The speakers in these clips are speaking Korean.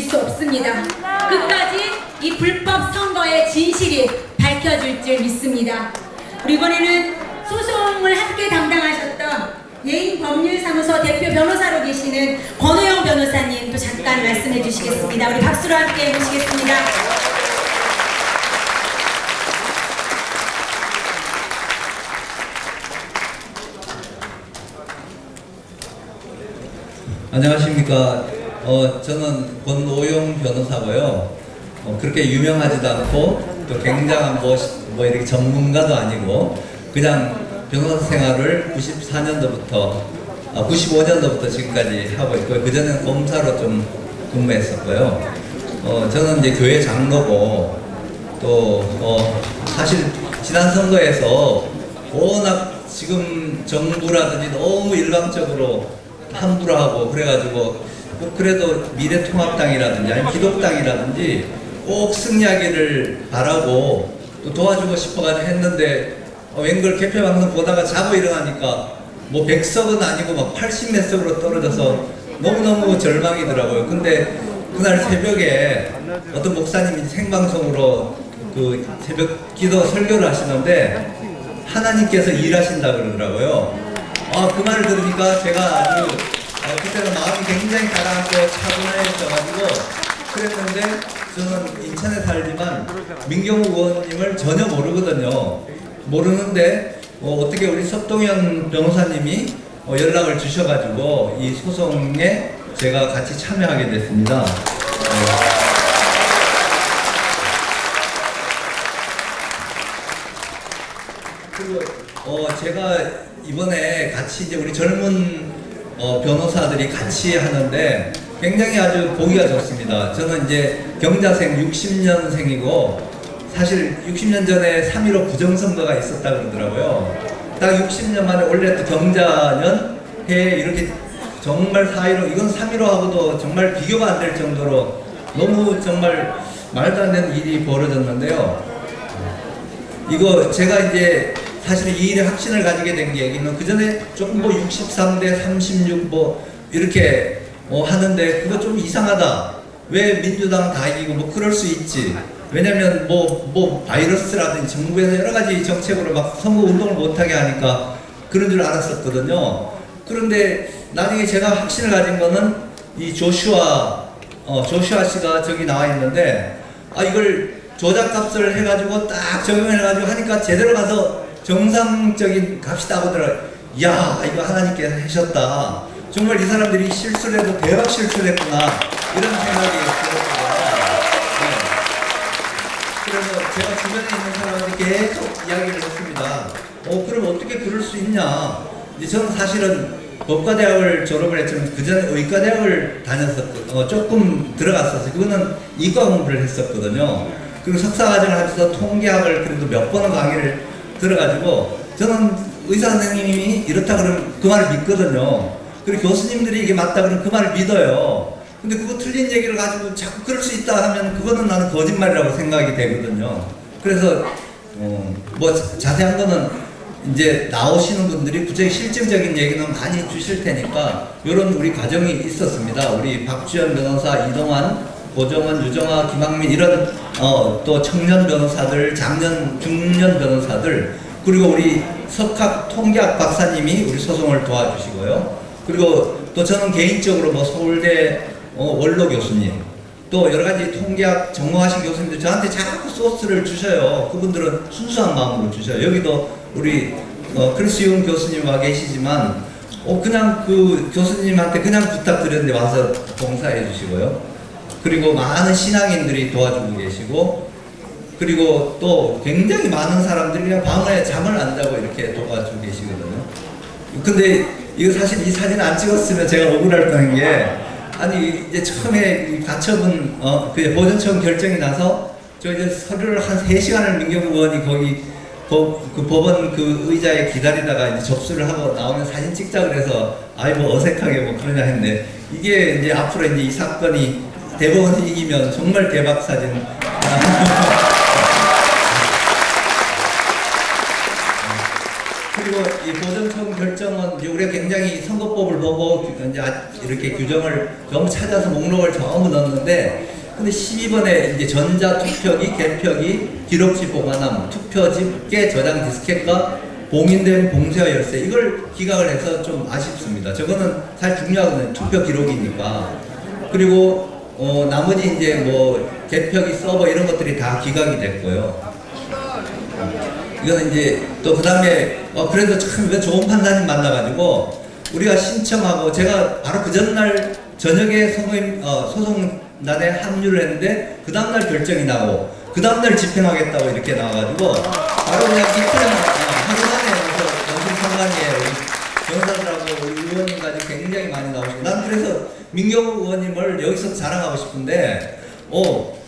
질 수 없습니다. 끝까지 이 불법 선거의 진실이 밝혀질 줄 믿습니다. 그리고 이번에는 소송을 함께 담당하셨던 예인법률사무소 대표 변호사로 계시는 권호영 변호사님 또 잠깐 말씀해 주시겠습니다. 우리 박수로 함께 모시겠습니다. 안녕하십니까. 저는 권오용 변호사고요. 그렇게 유명하지도 않고 또 굉장한 뭐 이렇게 전문가도 아니고 그냥 변호사 생활을 95년도부터 지금까지 하고 있고요. 그전에는 검사로 좀 근무했었고요. 저는 이제 교회 장로고 또 사실 지난 선거에서 워낙 지금 정부라든지 너무 일방적으로 함부로 하고 그래가지고 꼭 그래도 미래통합당이라든지 아니면 기독당이라든지 꼭 승리하기를 바라고 또 도와주고 싶어가지고 했는데 웬걸 개표방송 보다가 자고 일어나니까 뭐 100석은 아니고 막 80몇 석으로 떨어져서 너무너무 절망이더라고요. 근데 그날 새벽에 어떤 목사님이 생방송으로 그 새벽 기도 설교를 하시는데 하나님께서 일하신다 그러더라고요. 그 말을 들으니까 제가 아주 그때는 마음이 굉장히 가라앉고 차분해져가지고 그랬는데 저는 인천에 살지만 민경욱 의원님을 전혀 모르거든요. 모르는데 어떻게 우리 석동현 변호사님이 연락을 주셔가지고 이 소송에 제가 같이 참여하게 됐습니다. 그리고 제가 이번에 같이 이제 우리 젊은 변호사들이 같이 하는데 굉장히 아주 보기가 좋습니다. 저는 이제 경자생 60년생이고 사실 60년 전에 3.15 부정선거가 있었다 그러더라고요. 딱 60년 만에 원래 또 경자년 해에 이렇게 정말 4.15 이건 3.15하고도 정말 비교가 안 될 정도로 너무 정말 말도 안 되는 일이 벌어졌는데요. 이거 제가 이제 사실 이 일에 확신을 가지게 된 계기는 그 전에 조금 뭐 63대 36 뭐 이렇게 하는데 그거 좀 이상하다. 왜 민주당 다 이기고 뭐 그럴 수 있지. 왜냐면 뭐 바이러스라든지 정부에서 여러 가지 정책으로 막 선거 운동을 못하게 하니까 그런 줄 알았었거든요. 그런데 나중에 제가 확신을 가진 거는 이 조슈아 씨가 저기 나와 있는데 이걸 조작값을 해가지고 딱 적용해가지고 하니까 제대로 가서 정상적인 값이 나오더라고요. 이야, 이거 하나님께서 하셨다. 정말 이 사람들이 실수를 해도 대박 실수를 했구나. 이런 생각이 들었습니다. 그래서 제가 주변에 있는 사람한테 계속 이야기를 했습니다. 그럼 어떻게 그럴 수 있냐. 이제 저는 사실은 법과대학을 졸업을 했지만 그 전에 의과대학을 다녔었고 조금 들어갔었어요. 그거는 이과 공부를 했었거든요. 그리고 석사과정을 하면서 통계학을 그래도 몇 번은 강의를 들어가지고 저는 의사 선생님이 이렇다 그러면 그 말을 믿거든요. 그리고 교수님들이 이게 맞다 그러면 그 말을 믿어요. 근데 그거 틀린 얘기를 가지고 자꾸 그럴 수 있다 하면 그거는 나는 거짓말이라고 생각이 되거든요. 그래서 뭐 자세한 거는 이제 나오시는 분들이 구체적인 실증적인 얘기는 많이 주실 테니까 이런 우리 과정이 있었습니다. 우리 박주연 변호사, 이동환, 고정원, 유정아, 김학민 이런 또 청년 변호사들, 중년 변호사들 그리고 우리 석학 통계학 박사님이 우리 소송을 도와주시고요. 그리고 또 저는 개인적으로 뭐 서울대 원로 교수님 또 여러 가지 통계학 전공하신 교수님들 저한테 자꾸 소스를 주셔요. 그분들은 순수한 마음으로 주셔요. 여기도 우리 크리스용 교수님 와 계시지만 그냥 그 교수님한테 그냥 부탁드렸는데 와서 봉사해 주시고요. 그리고 많은 신앙인들이 도와주고 계시고 그리고 또 굉장히 많은 사람들이 그냥 밤에 잠을 안 자고 이렇게 도와주고 계시거든요. 근데 이거 사실 이 사진 안 찍었으면 제가 억울할 뻔한 게 아니 이제 처음에 가처분 그 보존처분 결정이 나서 저 이제 서류를 한 3시간을 민경욱 의원이 거기 그 법원 그 의자에 기다리다가 이제 접수를 하고 나오면 사진 찍자 그래서 뭐 어색하게 뭐 그러냐 했는데 이게 이제 앞으로 이제 이 사건이 대법원에서 이기면 정말 대박 사진. 그리고 이 보정청 결정은 이제 우리가 굉장히 선거법을 보고 이제 이렇게 규정을 전부 찾아서 목록을 전부 넣었는데, 근데 12번에 이제 전자투표기, 개표기, 기록지 보관함, 투표집게, 저장 디스켓과 봉인된 봉쇄와 열쇠, 이걸 기각을 해서 좀 아쉽습니다. 저거는 사실 중요하거든요. 투표 기록이니까. 그리고 나머지 이제 뭐 개표기, 서버 이런 것들이 다 기각이 됐고요. 이거는 이제 또 그 다음에 그래도 참 좋은 판사님 만나가지고 우리가 신청하고, 제가 바로 그 전날 저녁에 소송단에 합류를 했는데 그 다음날 결정이 나고 그 다음날 집행하겠다고 이렇게 나와가지고 바로 그냥 이틀 하루 만에 연습 선관위에 우리 변호사들하고 의원님까지 굉장히 많이 나오시고, 난 그래서 민경욱 의원님을 여기서 자랑하고 싶은데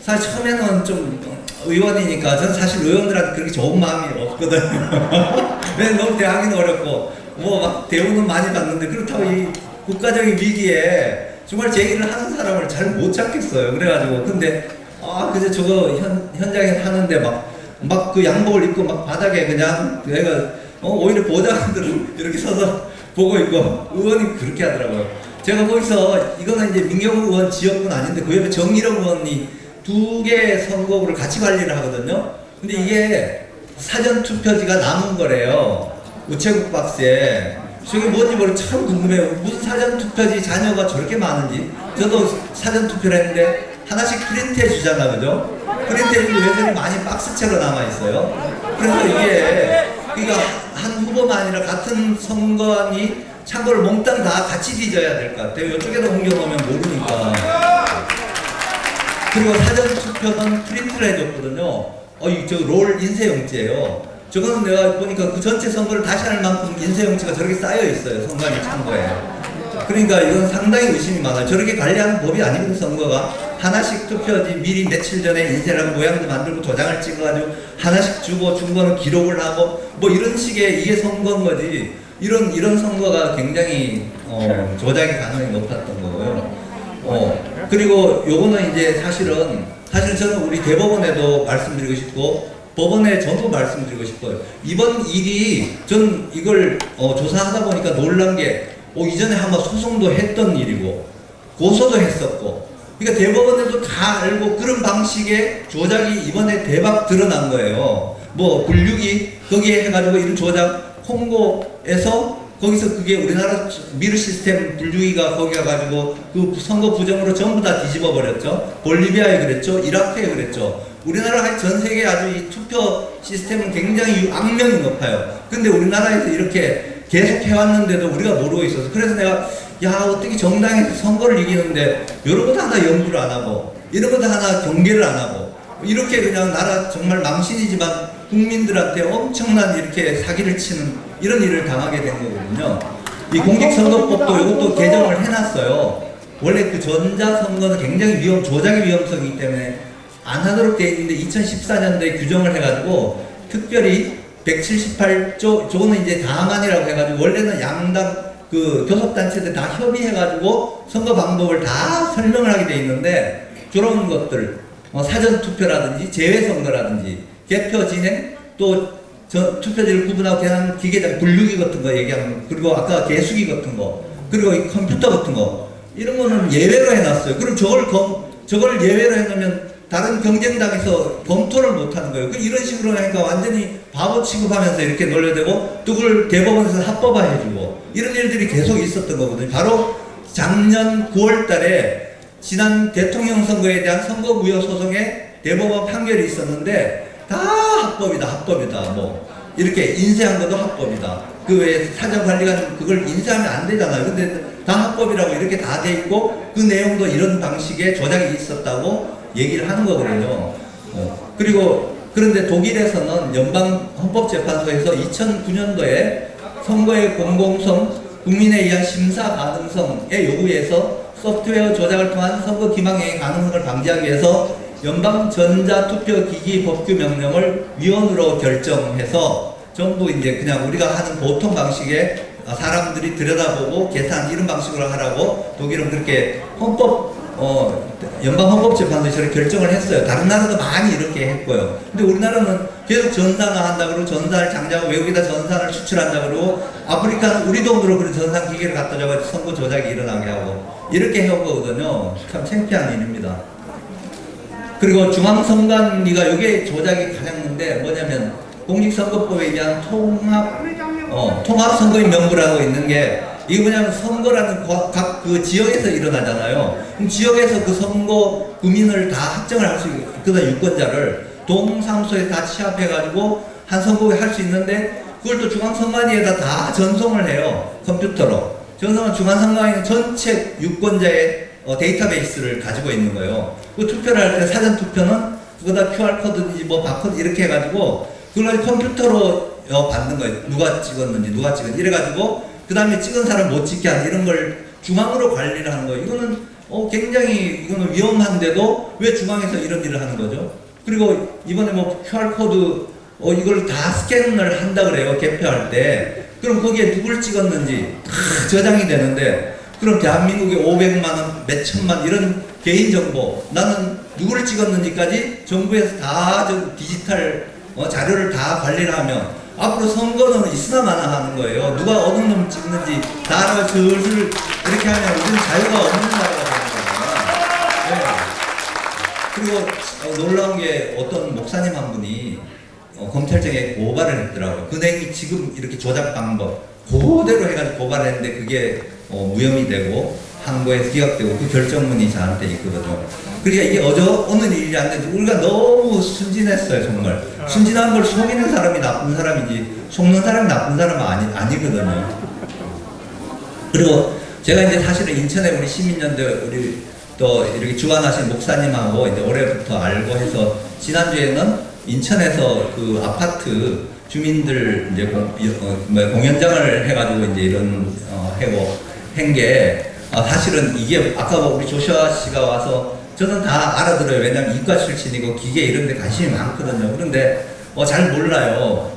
사실 처음에는 좀 의원이니까 저는 사실 의원들한테 그렇게 좋은 마음이 없거든요. 왜냐면 너무 대하기는 어렵고 뭐 막 대우는 많이 받는데, 그렇다고 이 국가적인 위기에 정말 제기를 하는 사람을 잘 못 찾겠어요. 그래가지고 근데 그저 저거 현장에 하는데 막 그 양복을 입고 막 바닥에 그냥 내가 오히려 보좌관들은 이렇게 서서 보고 있고 의원이 그렇게 하더라고요. 제가 거기서 이거는 이제 민경욱 의원 지역군 아닌데 그 옆에 정일영 의원이 2개의 선거구를 같이 관리를 하거든요. 근데 이게 사전 투표지가 남은 거래요. 우체국 박스에. 저게 뭔지 모르고 참 궁금해요. 무슨 사전 투표지 자녀가 저렇게 많은지. 저도 사전 투표를 했는데 하나씩 프린트해 주잖아, 그죠? 프린트해 주고 여전히 많이 박스채로 남아 있어요. 그래서 이게 그러니까 한 후보만 아니라 같은 선거안이 참고를 몽땅 다 같이 뒤져야 될 것 같아요. 이쪽에다 옮겨놓으면 모르니까. 그리고 사전 투표는 프린트를 해줬거든요. 저 롤 인쇄용지예요. 저거는 내가 보니까 그 전체 선거를 다시 할 만큼 인쇄용지가 저렇게 쌓여 있어요. 선관위 창고에. 그러니까 이건 상당히 의심이 많아요. 저렇게 관리하는 법이 아니거든. 선거가 하나씩 투표지 미리 며칠 전에 인쇄랑 모양도 만들고 도장을 찍어가지고 하나씩 주고 준 거는 기록을 하고 뭐 이런 식의 이게 선거인 거지. 이런 선거가 굉장히 조작이 가능성이 높았던 거고요. 그리고 요거는 이제 사실은 저는 우리 대법원에도 말씀드리고 싶고 법원에 전부 말씀드리고 싶어요. 이번 일이 전 이걸 조사하다 보니까 놀란 게 이전에 한번 소송도 했던 일이고 고소도 했었고, 그러니까 대법원에도 다 알고 그런 방식의 조작이 이번에 대박 드러난 거예요. 뭐 분류기 거기에 해가지고 이런 조작 콩고에서 거기서 그게 우리나라 미르 시스템 분류기가 거기 가가지고 그 선거 부정으로 전부 다 뒤집어 버렸죠. 볼리비아에 그랬죠. 이라크에 그랬죠. 우리나라 전 세계 아주 이 투표 시스템은 굉장히 악명이 높아요. 근데 우리나라에서 이렇게 계속 해왔는데도 우리가 모르고 있어서, 그래서 내가 어떻게 정당에서 선거를 이기는데 이런 것도 하나 연구를 안 하고 이런 것도 하나 경계를 안 하고 이렇게 그냥 나라 정말 망신이지만 국민들한테 엄청난 이렇게 사기를 치는 이런 일을 당하게 된 거거든요. 이 공직선거법도 이것도 개정을 해놨어요. 원래 그 전자선거는 굉장히 조작의 위험성이기 때문에 안 하도록 되어 있는데 2014년도에 규정을 해가지고 특별히 178조, 저거는 이제 다만이라고 해가지고 원래는 양당 그 교섭단체들 다 협의해가지고 선거 방법을 다 설명을 하게 돼 있는데 그런 것들 사전투표라든지 재외선거라든지 개표 진행 또 투표지를 구분하고 계산 기계장 분류기 같은 거 얘기하는 거, 그리고 아까 개수기 같은 거, 그리고 이 컴퓨터 같은 거 이런 거는 예외로 해놨어요. 그럼 저걸 예외로 해놓으면 다른 경쟁당에서 검토를 못하는 거예요. 이런 식으로 하니까 완전히 바보 취급하면서 이렇게 놀려대고 또 그걸 대법원에서 합법화해주고 이런 일들이 계속 있었던 거거든요. 바로 작년 9월 달에 지난 대통령 선거에 대한 선거무효 소송에 대법원 판결이 있었는데 다 합법이다 뭐 이렇게 인쇄한 것도 합법이다. 그 외에 사전관리관 그걸 인쇄하면 안 되잖아요. 근데 다 합법이라고 이렇게 다 돼 있고 그 내용도 이런 방식의 조작이 있었다고 얘기를 하는 거거든요. 그런데 독일에서는 연방헌법재판소에서 2009년도에 선거의 공공성, 국민에 의한 심사 가능성의 요구에서 소프트웨어 조작을 통한 선거 기망행위 가능성을 방지하기 위해서 연방전자투표기기 법규 명령을 위헌으로 결정해서 전부 이제 그냥 우리가 하는 보통 방식의 사람들이 들여다보고 계산 이런 방식으로 하라고 독일은 그렇게 헌법 연방헌법재판소에 저렇게 결정을 했어요. 다른 나라도 많이 이렇게 했고요. 근데 우리나라는 계속 전산화 한다 그러고 전산을 장려하고 외국에다 전산을 수출한다 그러고 아프리카는 우리 돈으로 그런 전산 기계를 갖다 줘가지고 선거 조작이 일어나게 하고 이렇게 해오거든요. 참 창피한 일입니다. 그리고 중앙선관위가 이게 조작이 가장 문제 뭐냐면 공직선거법에 의한 통합선거인 명부라고 있는 게 이게 뭐냐면 선거라는 각 그 지역에서 일어나잖아요. 그럼 지역에서 그 선거 구민을 다 확정을 할 수 있거든. 유권자를 동사무소에 다 취합해가지고 한 선거에 할 수 있는데 그걸 또 중앙선관위에다 다 전송을 해요. 컴퓨터로. 전송은 중앙선관위는 전체 유권자의 데이터베이스를 가지고 있는 거예요. 그 투표를 할 때 사전 투표는 그거다 QR코드든지 뭐 바코드 이렇게 해가지고 그걸 컴퓨터로 받는 거예요. 누가 찍었는지 이래가지고 그 다음에 찍은 사람 못 찍게 하는 이런 걸 중앙으로 관리를 하는 거예요. 이거는 굉장히 이거는 위험한데도 왜 중앙에서 이런 일을 하는 거죠? 그리고 이번에 뭐 QR코드 이걸 다 스캔을 한다 그래요. 개표할 때. 그럼 거기에 누굴 찍었는지 다 저장이 되는데 그럼 대한민국에 500만 원, 몇 천만 이런 개인정보 나는 누구를 찍었는지까지 정부에서 다 디지털 자료를 다 관리를 하면 앞으로 선거는 있으나 마나 하는 거예요. 누가 어느 놈 찍는지 다 알아서 슬슬 이렇게 하면 우리는 자유가 없는 나라가 되는 거예요. 그리고 놀라운 게 어떤 목사님 한 분이 검찰청에 고발을 했더라고요. 은행이 지금 이렇게 조작 방법 그대로 해가지고 고발을 했는데 그게 무혐의 되고 항고에서 기각되고 그 결정문이 저한테 있거든요. 그러니까 이게 어느 일이 안 되는데 우리가 너무 순진했어요. 정말 순진한 걸 속이는 사람이 나쁜 사람이지 속는 사람이 나쁜 사람은 아니거든요. 그리고 제가 이제 사실은 인천에 우리 시민연대 우리 또 이렇게 주관하신 목사님하고 이제 올해부터 알고 해서 지난주에는 인천에서 그 아파트 주민들 이제 공연장을 해가지고 이제 이런 한게 사실은 이게 아까 우리 조슈아 씨가 와서 저는 다 알아들어요. 왜냐면 이과 출신이고 기계 이런 데 관심이 많거든요. 그런데 잘 몰라요.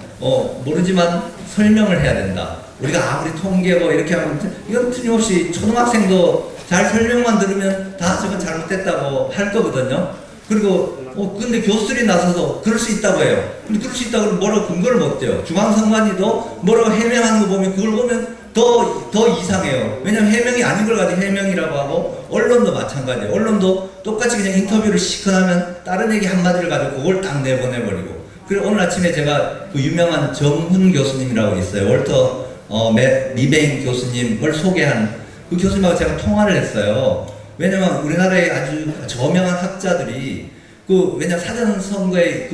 모르지만 설명을 해야 된다. 우리가 아무리 통계고 이렇게 하면 이건 틀림없이 초등학생도 잘 설명만 들으면 다 저건 잘못됐다고 할 거거든요. 그리고 근데 교수들이 나서서 그럴 수 있다고 해요. 근데 그럴 수 있다고 그러면 뭐라고 근거를 못 대요. 중앙선관위도 뭐라고 해명하는 거 보면 그걸 보면 더 이상해요. 왜냐면 해명이 아닌 걸 가지고 해명이라고 하고 언론도 마찬가지예요. 언론도 똑같이 그냥 인터뷰를 시큰하면 다른 얘기 한마디를 가지고 그걸 딱 내보내버리고. 그리고 오늘 아침에 제가 그 유명한 정훈 교수님이라고 있어요. 월터 미베인 교수님을 소개한 그 교수님하고 제가 통화를 했어요. 왜냐면 우리나라의 아주 저명한 학자들이 왜냐 사전선거에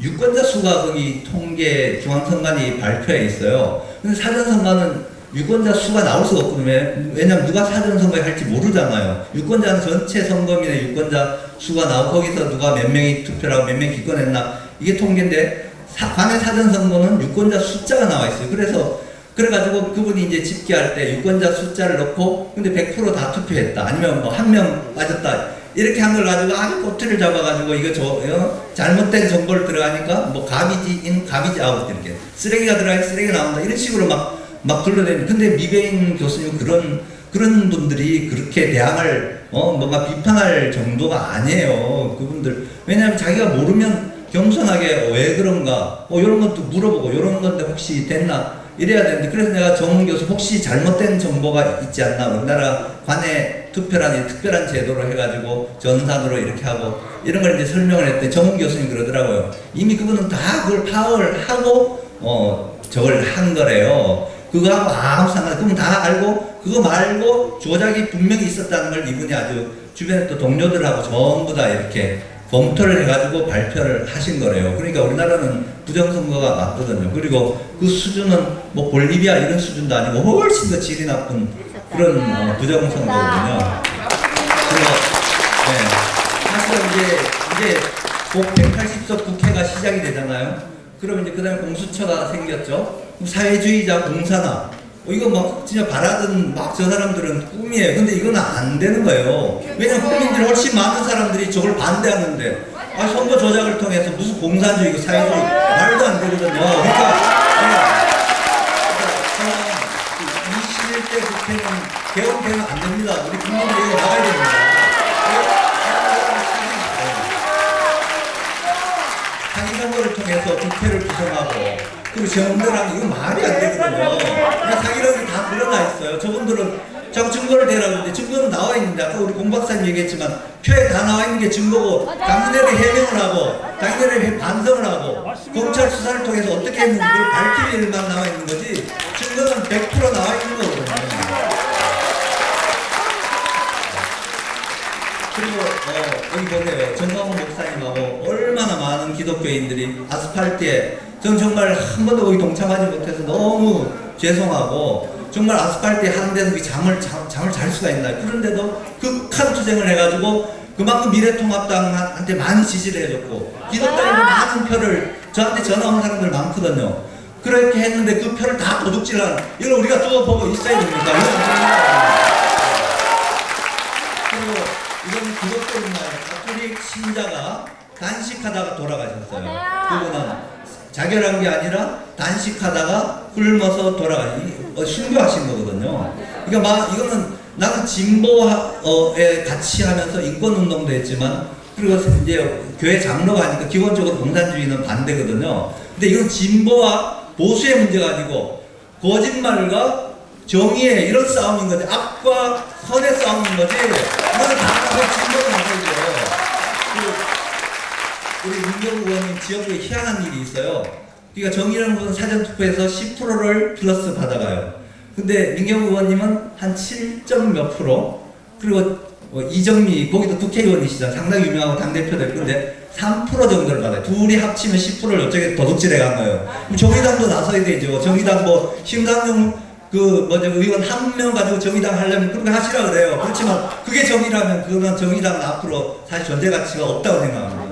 유권자 수가 거기 통계 중앙선관위 발표에 있어요. 근데 사전선거는 유권자 수가 나올 수가 없거든요. 왜냐면 누가 사전선거에 할지 모르잖아요. 유권자는 전체 선거민의 유권자 수가 나오고 거기서 누가 몇 명이 투표를 하고 몇 명이 기권했나 이게 통계인데 관내 사전선거는 유권자 숫자가 나와 있어요. 그래가지고 그분이 이제 집계할 때 유권자 숫자를 넣고 근데 100% 다 투표했다. 아니면 뭐 한 명 빠졌다. 이렇게 한 걸 가지고 아주 꼬투리를 잡아가지고 이거 잘못된 정보를 들어가니까 뭐 가비지 인, 가비지 아웃 이렇게 쓰레기가 들어가니 쓰레기가 나온다. 이런 식으로 막 둘러대는. 근데 미베인 교수님 그런 분들이 그렇게 대항을 뭔가 비판할 정도가 아니에요. 그분들 왜냐하면 자기가 모르면 겸손하게 왜 그런가 이런 것도 물어보고 이런 건데 혹시 됐나 이래야 되는데 그래서 내가 정훈 교수 혹시 잘못된 정보가 있지 않나 우리나라 관내 투표라는 특별한 제도로 해가지고 전산으로 이렇게 하고 이런 걸 이제 설명을 했더니 정훈 교수님 그러더라고요. 이미 그분은 다 그걸 파악을 하고 저걸 한 거래요. 그거하고 아무 상관 그럼 다 알고 그거 말고 조작이 분명히 있었다는 걸 이분이 아주 주변에 또 동료들하고 전부 다 이렇게 검토를 해가지고 발표를 하신 거래요. 그러니까 우리나라는 부정선거가 맞거든요. 그리고 그 수준은 뭐 볼리비아 이런 수준도 아니고 훨씬 더 질이 나쁜 그런 부정선거거든요. 그리고 사실은 이제 곧 180석 국회가 시작이 되잖아요. 그러면 이제 그 다음에 공수처가 생겼죠. 사회주의자 공산화. 이거 막 진짜 바라던 막 저 사람들은 꿈이에요. 근데 이건 안 되는 거예요. 왜냐면 국민들이 훨씬 많은 사람들이 저걸 반대하는데 선거 조작을 통해서 무슨 공산주의고 사회주의 말도 안 되거든요. 그러니까 21대 국회는 개헌되면 안 됩니다. 우리 국민들이 이거 나가야 됩니다. 통해서 국회를 구성하고 그리고 정들하는 이거 말이 안 되거든요. 그냥 사기라는 게 다 드러나 있어요. 저분들은 자꾸 증거를 대라는데 증거는 나와 있는데 아까 우리 공 박사님 얘기했지만 표에 다 나와 있는 게 증거고 당신들이 해명을 하고 당신들이 반성을 하고 검찰 수사를 통해서 어떻게 했는지 그걸 밝힐 일만 남아 있는 거지 증거는 100% 나와 있는 거거든요. 그리고 여기 보세요. 정광훈 목사님하고 얼마나 많은 기독교인들이 아스팔트에 전 정말 한 번도 거기 동참하지 못해서 너무 죄송하고 정말 아스팔트에 하는 데서 잠을 잘 수가 있나요? 그런데도 극한 투쟁을 해가지고 그만큼 미래통합당한테 많이 지지를 해줬고 기독교인들 많은 표를 저한테 전화 온 사람들 많거든요. 그렇게 했는데 그 표를 다 도둑질한 이걸 우리가 두어 보고 있어야 됩니까? 그리고 이건 기독교인만 가톨릭 신자가 단식하다가 돌아가셨어요. 그분은 자결한 게 아니라 단식하다가 굶어서 신고하신 거거든요. 그러니까 이거는 나는 진보에 같이 하면서 인권운동도 했지만 그리고 이제 교회 장로가 아니까 기본적으로 공산주의는 반대거든요. 근데 이건 진보와 보수의 문제가 아니고 거짓말과 정의의 이런 싸움인 거지. 악과 선의 싸움인 거지. 이거는 다 진보는 아니죠. 우리 민경우 의원님 지역에 희한한 일이 있어요. 그러니까 정의라는 분은 사전투표에서 10%를 플러스 받아가요. 근데 민경우 의원님은 한 7점 몇 프로, 그리고 이정미 거기도 국회의원이시잖아. 상당히 유명하고 당대표 될 건데 3% 정도를 받아요. 둘이 합치면 10%를 어쩌게 도둑질해 간 거예요. 그럼 정의당도 나서야 되죠. 정의당 심상정 의원 한 명 가지고 정의당 하려면 그렇게 하시라 그래요. 그렇지만 그게 정의라면 그건 정의당은 앞으로 사실 존재 가치가 없다고 생각합니다.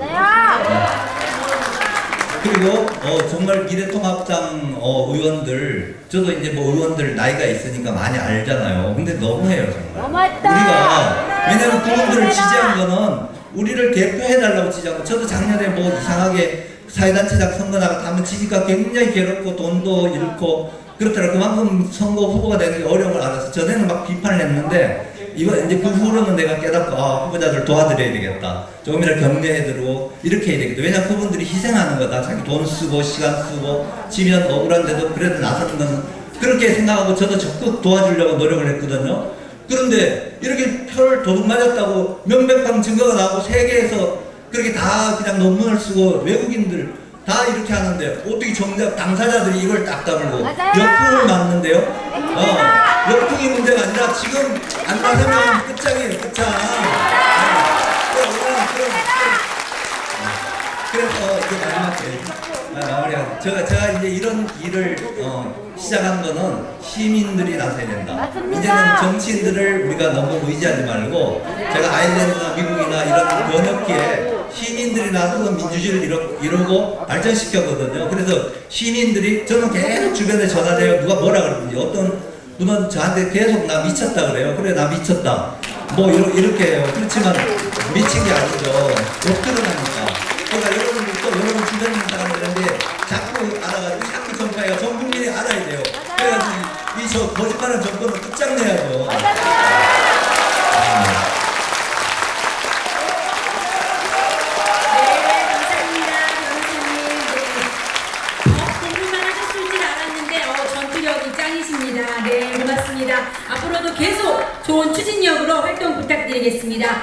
그리고 정말 미래통합당 의원들 저도 이제 의원들 나이가 있으니까 많이 알잖아요. 근데 너무해요 정말. 우리가 왜냐면 그분들을 지지한 거는 우리를 대표해달라고 지지한 거. 저도 작년에 이상하게 사회단체장 선거 나가고 하면 지지가 굉장히 괴롭고 돈도 잃고 그렇더라고요. 그만큼 선거 후보가 되는 게 어려운 걸 알아서 전에는 막 비판을 했는데 이제 그 후로는 내가 깨닫고 후보자들 도와드려야 되겠다. 조금이라도 격려해드리고 이렇게 해야 되겠다. 왜냐면 그분들이 희생하는 거다. 자기 돈 쓰고 시간 쓰고 지면 억울한데도 그래도 나서는 건 그렇게 생각하고 저도 적극 도와주려고 노력을 했거든요. 그런데 이렇게 표를 도둑 맞았다고 명백한 증거가 나오고 세계에서 그렇게 다 그냥 논문을 쓰고 외국인들 다 이렇게 하는데 어떻게 정작 당사자들이 이걸 딱 다물고 역풍을 맞는데요? 역풍이 문제가 아니라 지금 안 나서면 끝장이에요. 끝장. 그래서 이제 마지막에 제가 이제 이런 일을 시작한 거는 시민들이 나서야 된다. 맞습니다. 이제는 정치인들을 우리가 너무 의지하지 말고 제가 아일랜드나 미국이나 이런 번역기에 시민들이 나서서 민주주의를 이루고 발전시켰거든요. 그래서 시민들이 저는 계속 주변에 전화돼요. 누가 뭐라 그러는지 어떤 분은 저한테 계속 나 미쳤다 그래요. 그래 나 미쳤다. 이렇게 해요. 그렇지만 미친 게 아니죠. 욕들은 하니까. 그러니까 여러분들도 여러분 주변에 있는 사람들인데 자꾸 알아가지고 자꾸 전파해요. 전 국민이 알아야 돼요. 그래가지고 저 거짓말하는 정권은 끝장내야죠. 네, 고맙습니다. 앞으로도 계속 좋은 추진력으로 활동 부탁드리겠습니다.